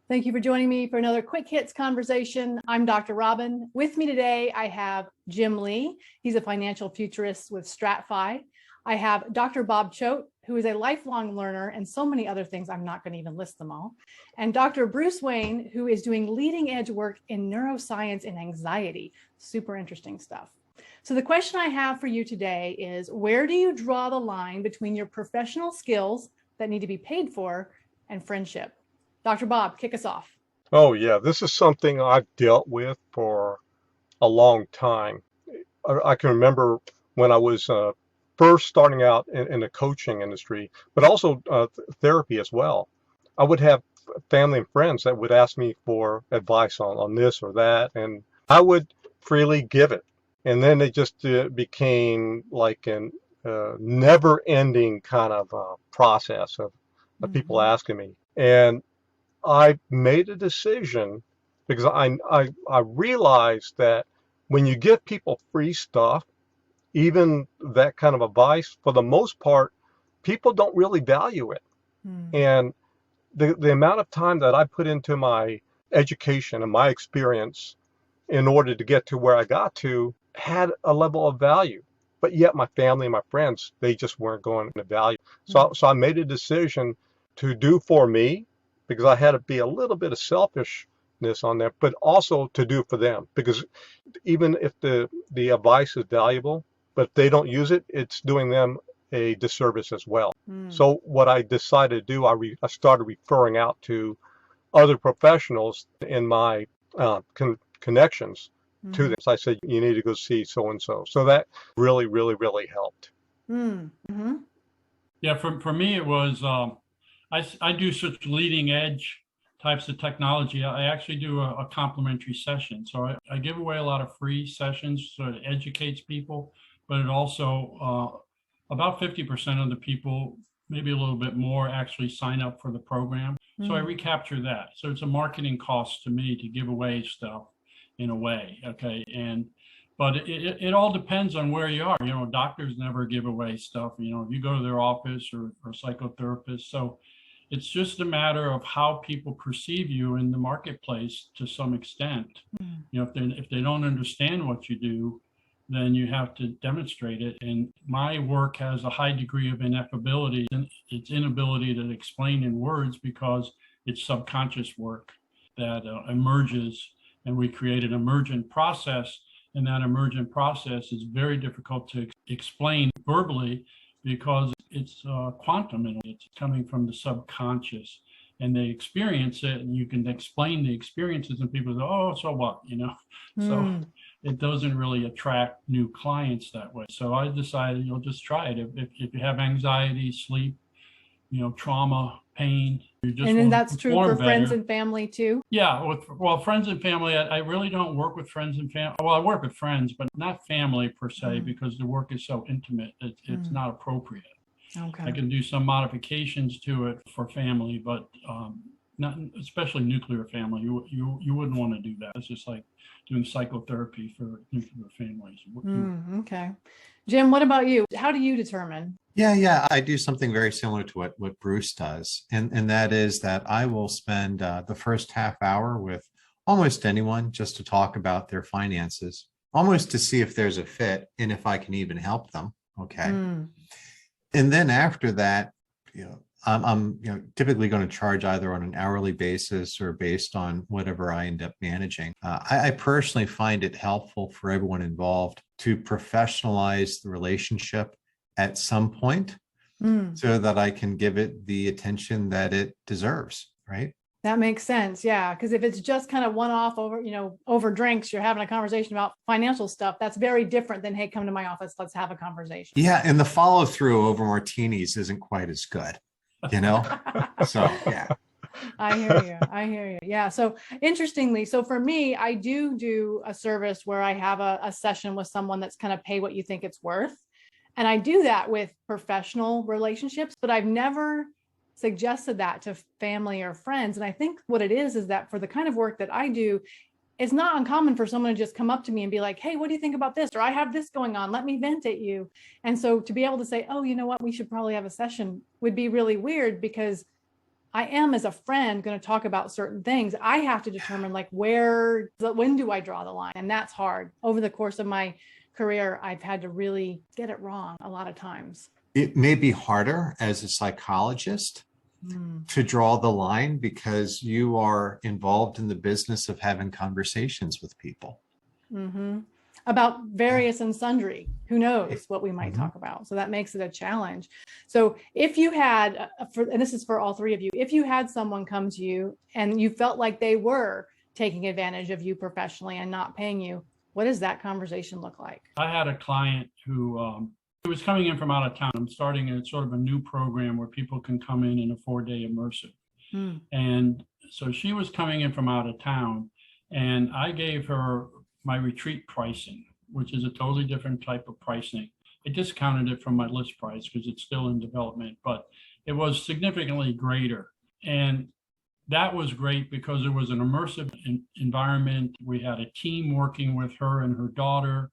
Thank you for joining me for another Quick Hits conversation. I'm Dr. Robyn. With me today, I have Jim Lee. He's a financial futurist with StratFi. I have Dr. Bob Choate, who is a lifelong learner and so many other things. I'm not going to even list them all. And Dr. Bruce Wayne, who is doing leading edge work in neuroscience and anxiety. Super interesting stuff. So the question I have for you today is, where do you draw the line between your professional skills that need to be paid for and friendship? Dr. Bob, kick us off. Oh, yeah, this is something I've dealt with for a long time. I can remember when I was first starting out in the coaching industry, but also therapy as well. I would have family and friends that would ask me for advice on this or that, and I would freely give it. And then it just became like an never-ending kind of process of people asking me. And I made a decision because I realized that when you give people free stuff, even that kind of advice, for the most part, people don't really value it. And the amount of time that I put into my education and my experience in order to get to where I got to had a level of value. But yet my family and my friends, they just weren't going to value. So I made a decision to do for me, because I had to be a little bit of selfishness on there, but also to do for them. Because even if the advice is valuable, but if they don't use it, it's doing them a disservice as well. So what I decided to do, I started referring out to other professionals in my connections to them. So I said, you need to go see so-and-so. So that really, really, really helped. Yeah, for me, it was, I do such leading edge types of technology. I actually do a complimentary session. So I give away a lot of free sessions, so it educates people, but it also, about 50% of the people, maybe a little bit more, actually sign up for the program. So I recapture that. So it's a marketing cost to me to give away stuff in a way, okay? But it all depends on where you are. You know, doctors never give away stuff. You know, if you go to their office or psychotherapists. So it's just a matter of how people perceive you in the marketplace to some extent. You know, if they don't understand what you do, then you have to demonstrate it. And my work has a high degree of ineffability, and its inability to explain in words because it's subconscious work that emerges, and we create an emergent process. And that emergent process is very difficult to explain verbally because it's quantum and it's coming from the subconscious, and they experience it, and you can explain the experiences and people go, oh, so what, you know? So it doesn't really attract new clients that way. So I decided you'll just try it. If you have anxiety, sleep, you know, trauma, pain, you just and then that's true for better. Friends and family too? Yeah, well, friends and family, I really don't work with friends and family. Well, I work with friends, but not family per se, because the work is so intimate. It's not appropriate. Okay. I can do some modifications to it for family, but not especially nuclear family. You wouldn't want to do that. It's just like doing psychotherapy for nuclear families. Okay. Jim, what about you? How do you determine? Yeah, I do something very similar to what Bruce does. And that is that I will spend the first half hour with almost anyone just to talk about their finances, almost to see if there's a fit and if I can even help them. Okay. And then after that, you know, I'm typically going to charge either on an hourly basis or based on whatever I end up managing. I personally find it helpful for everyone involved to professionalize the relationship at some point so that I can give it the attention that it deserves, right? That makes sense. Yeah. Because if it's just kind of one-off over drinks, you're having a conversation about financial stuff, that's very different than, hey, come to my office, let's have a conversation. Yeah. And the follow through over martinis isn't quite as good, you know? So, yeah. I hear you. Yeah. So interestingly, so for me, I do a service where I have a session with someone that's kind of pay what you think it's worth. And I do that with professional relationships, but I've never suggested that to family or friends. And I think what it is that for the kind of work that I do, it's not uncommon for someone to just come up to me and be like, hey, what do you think about this? Or I have this going on, let me vent at you. And so to be able to say, oh, you know what, we should probably have a session would be really weird, because I am as a friend going to talk about certain things, I have to determine like when do I draw the line? And that's hard. Over the course of my career, I've had to really get it wrong a lot of times. It may be harder as a psychologist to draw the line because you are involved in the business of having conversations with people. About various and sundry, who knows what we might talk about. So that makes it a challenge. So if you had, and this is for all three of you, if you had someone come to you and you felt like they were taking advantage of you professionally and not paying you, what does that conversation look like? I had a client who was coming in from out of town. I'm starting a sort of a new program where people can come in a 4-day immersive. And so she was coming in from out of town, and I gave her my retreat pricing, which is a totally different type of pricing. I discounted it from my list price because it's still in development, but it was significantly greater. And that was great because it was an immersive environment. We had a team working with her and her daughter.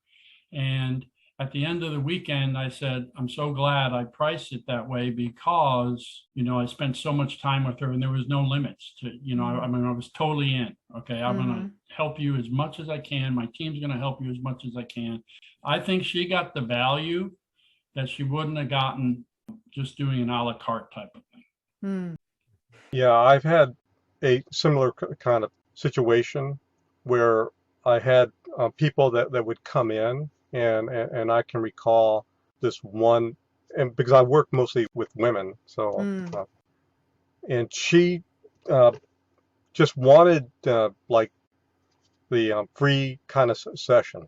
And at the end of the weekend, I said, I'm so glad I priced it that way because, I spent so much time with her and there was no limits to, I was totally in. Okay, I'm going to help you as much as I can. My team's going to help you as much as I can. I think she got the value that she wouldn't have gotten just doing an a la carte type of thing. Yeah, I've had a similar kind of situation where I had people that would come in, and I can recall this one, and because I work mostly with women, so and she just wanted like the free kind of session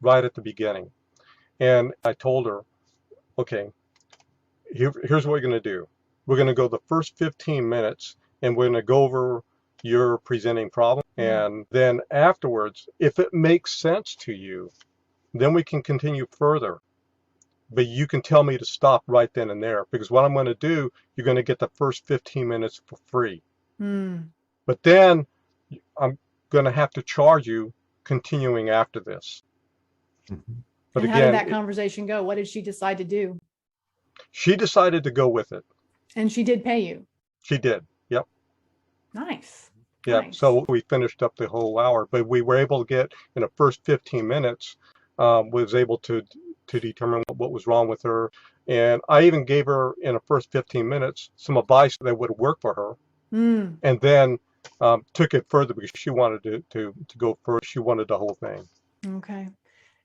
right at the beginning, and I told her, okay, here's what we're going to do. We're going to go the first 15 minutes, and we're going to go over your presenting problem, and then afterwards, if it makes sense to you, then we can continue further. But you can tell me to stop right then and there, because what I'm going to do, you're going to get the first 15 minutes for free. But then I'm going to have to charge you continuing after this. But and again, how did that conversation go? What did she decide to do? She decided to go with it. And she did pay you? She did. Yep. Nice. Yeah. Nice. So we finished up the whole hour, but we were able to get in the first 15 minutes, was able to determine what was wrong with her. And I even gave her in the first 15 minutes some advice that would work for her. And then took it further because she wanted to go further. She wanted the whole thing. Okay.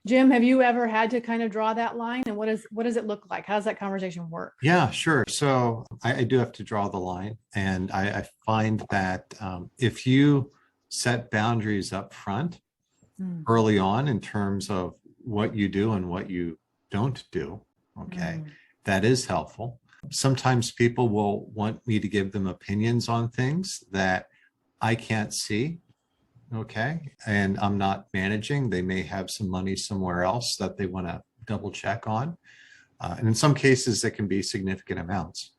Jim, have you ever had to kind of draw that line? And what does it look like? How does that conversation work? Yeah, sure. So I do have to draw the line. And I find that if you set boundaries up front early on in terms of what you do and what you don't do, okay, that is helpful. Sometimes people will want me to give them opinions on things that I can't see. Okay. And I'm not managing. They may have some money somewhere else that they want to double check on. And in some cases, it can be significant amounts.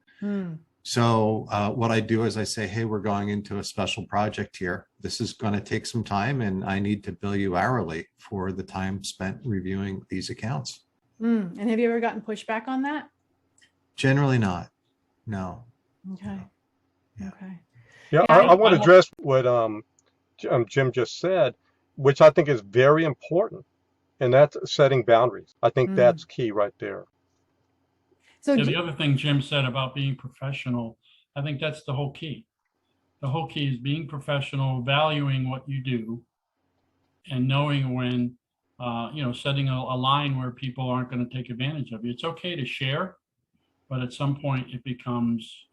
So what I do is I say, hey, we're going into a special project here. This is going to take some time and I need to bill you hourly for the time spent reviewing these accounts. And have you ever gotten pushback on that? Generally not. No. Okay. No. Yeah. Okay. Yeah. I want to address what Jim just said, which I think is very important, and that's setting boundaries. I think that's key right there. So the other thing Jim said about being professional, I think that's the whole key. The whole key is being professional, valuing what you do, and knowing when, setting a line where people aren't going to take advantage of you. It's okay to share, but at some point it becomes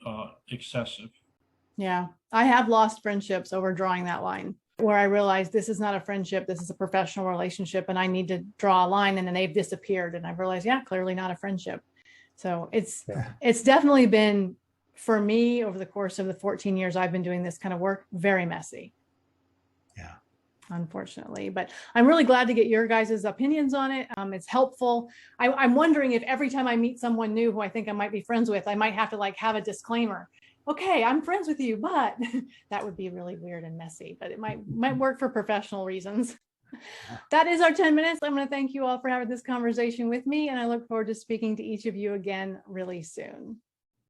excessive. Yeah, I have lost friendships over drawing that line, where I realized this is not a friendship, this is a professional relationship, and I need to draw a line, and then they've disappeared, and I've realized, yeah, clearly not a friendship. So it's definitely been, for me, over the course of the 14 years I've been doing this kind of work, very messy. Yeah. Unfortunately, but I'm really glad to get your guys' opinions on it. It's helpful. I'm wondering if every time I meet someone new who I think I might be friends with, I might have to have a disclaimer. Okay, I'm friends with you, but that would be really weird and messy, but it might work for professional reasons. That is our 10 minutes. I'm going to thank you all for having this conversation with me, and I look forward to speaking to each of you again really soon.